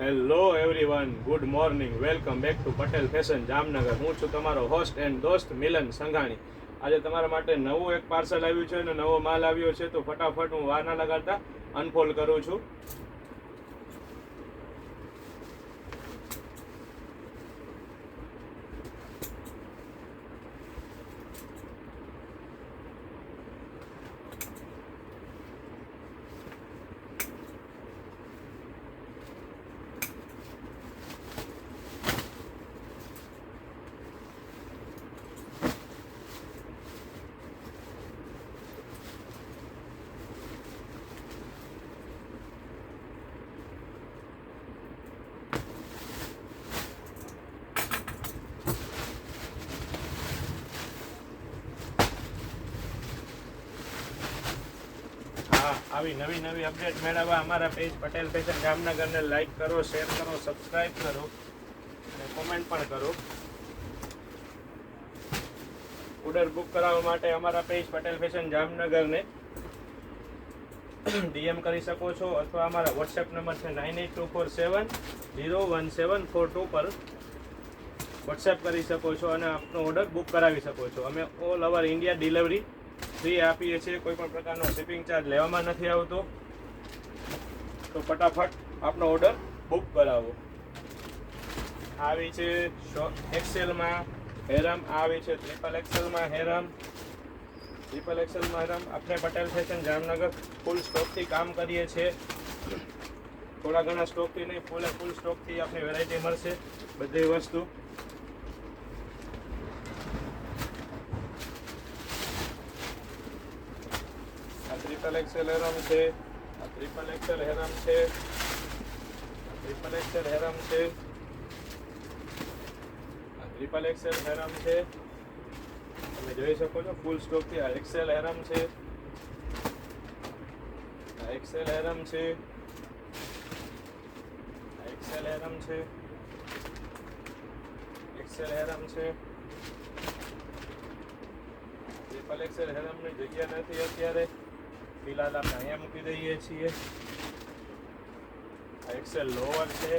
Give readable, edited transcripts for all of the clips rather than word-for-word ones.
Hello everyone, good morning, welcome back to Patel fashion Jamnagar. હું છું તમારો હોસ્ટ એન્ડ દોસ્ત મિલન સંઘાણી. આજે તમારા માટે નવું એક પાર્સલ આવ્યું છે અને નવો માલ આવ્યો છે, તો ફટાફટ હું વાર ના લગાડતા અનફોલ્ડ કરું છું. આવી નવી અપડેટ મેળવવા અમારા પેજ પટેલ ફેશન જામનગરને લાઈક કરો, શેર કરો, સબસ્ક્રાઈબ કરો અને કોમેન્ટ પણ કરો. ઓર્ડર બુક કરાવવા માટે અમારા પેજ પટેલ ફેશન જામનગરને ડીએમ કરી શકો છો અથવા અમારા વોટ્સએપ નંબર છે 9824701742 પર વોટ્સએપ કરી શકો છો અને આપનો ઓર્ડર બુક કરાવી શકો છો. અમે all over India delivery free આપીએ છીએ, કોઈ પણ પ્રકારનો શિપિંગ ચાર્જ લેવામાં નથી આવતો. તો ફટાફટ આપનો ઓર્ડર બુક કરાવો. આવી છે એક્સેલમાં હેરમ, આવી છે ટ્રિપલ એક્સેલમાં હેરમ. ટ્રિપલ એક્સેલમાં હેરમ આપણે પટેલ ફેશન જામનગર ફૂલ સ્ટોકથી કામ કરીએ છીએ. થોડા ઘણા સ્ટોકથી નહીં, ફૂલ સ્ટોકથી આપણી વેરાયટી મળશે બધી વસ્તુ. ટ્રિપલ એક્સેલ હેરમ છે, ટ્રિપલ એક્સેલ હેરમ છે, ટ્રિપલ એક્સેલ હેરમ છે, ટ્રિપલ એક્સેલ હેરમ છે. તમે જોઈ શકો છો ફૂલ સ્ટોકથી. આ એક્સેલ હેરમ છે, આ એક્સેલ હેરમ છે, આ એક્સેલ હેરમ છે, એક્સેલ હેરમ છે. ટ્રિપલ એક્સેલ હેરમની જગ્યા નથી અત્યારે, ફિલહાલ આપણે અહીંયા મૂકી દઈએ છીએ. આ એક્સેલ લોવર છે,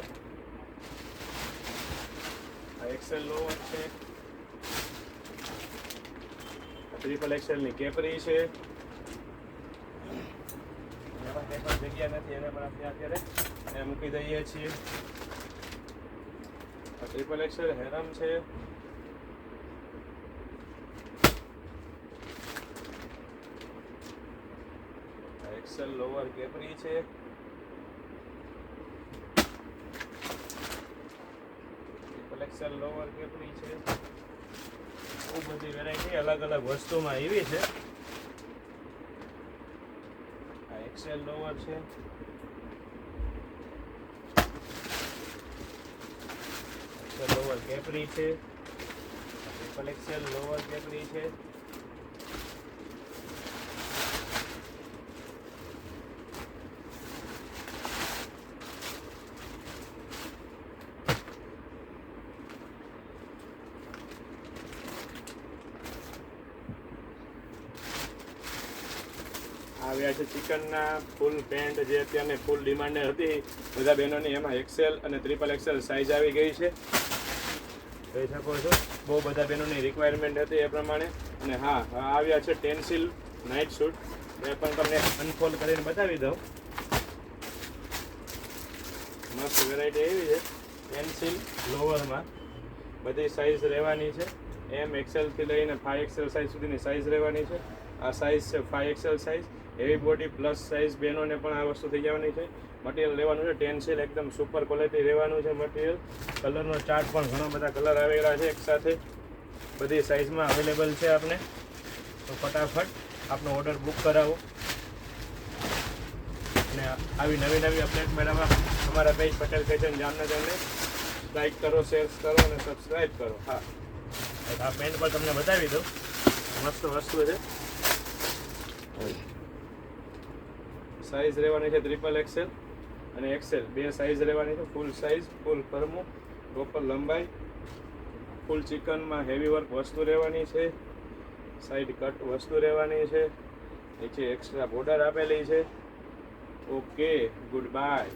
આ એક્સેલ લોવર છે, ટ્રિપલ એક્સેલની કેપરી છે. એમાં કંઈ પણ જગ્યા નથી, એને પણ આપણે અત્યારે અહીંયા મૂકી દઈએ છીએ. આ ટ્રિપલ એક્સેલ હેરમ છે, એક્સેલ લોવર કેપરી છે, ટ્રિપલ એક્સેલ લોવર કેપરી છે. બહુ બધી વેરાયટી અલગ અલગ વસ્તુમાં એવી છે. આ એક્સેલ લોવર છે, એક્સેલ લોવર કેપરી છે, ટ્રિપલ એક્સેલ લોવર કેપરી છે. આવ્યા છે ચિકનના ફૂલ પેન્ટ, જે અત્યારની ફૂલ ડિમાન્ડ હતી બધા બહેનોની. એમાં એક્સેલ અને ટ્રિપલ એક્સેલ સાઇઝ આવી ગઈ છે, જોઈ શકો છો. બહુ બધા બહેનોની રિક્વાયરમેન્ટ હતી એ પ્રમાણે. અને હા, આવ્યા છે ટેન્સિલ નાઇટ સૂટ, એ પણ તમને અનફોલ્ડ કરીને બતાવી દઉં. મસ્ત વેરાયટી એવી છે. પેન્સિલ લોવરમાં બધી સાઇઝ રહેવાની છે. એમ એક્સેલથી લઈને 5XL સાઇઝ સુધીની સાઇઝ રહેવાની છે. આ સાઇઝ છે 5XL size. Heavy body plus size બહેનોને પણ આ વસ્તુ થઈ જવાની છે. મટીરિયલ લેવાનું છે ટેન્સિલ, એકદમ સુપર ક્વોલિટી રહેવાનું છે મટીરિયલ. કલરનો ચાર્ટ પણ ઘણા બધા કલર આવેલા છે એકસાથે, બધી સાઇઝમાં અવેલેબલ છે આપણે. તો ફટાફટ આપનો ઓર્ડર બુક કરાવો અને આવી નવી અપડેટ મેળવવા અમારા પેજ પટેલ ફેશન જામનગરને લાઈક કરો, શેર કરો અને સબસ્ક્રાઈબ કરો. હા, આ પેન્ટ પર તમને બતાવી દઉં, મસ્ત વસ્તુ છે. સાઇઝ રહેવાની છે ટ્રિપલ એક્સેલ અને એક્સેલ, બે સાઇઝ રહેવાની છે. ફૂલ સાઇઝ, ફૂલ ફરમું, પ્રોપર લંબાઈ, ફૂલ ચિકનમાં હેવી વર્ક વસ્તુ રહેવાની છે. સાઈડ કટ વસ્તુ રહેવાની છે. નીચે એક્સ્ટ્રા બોર્ડર આપેલી છે. Okay, good bye.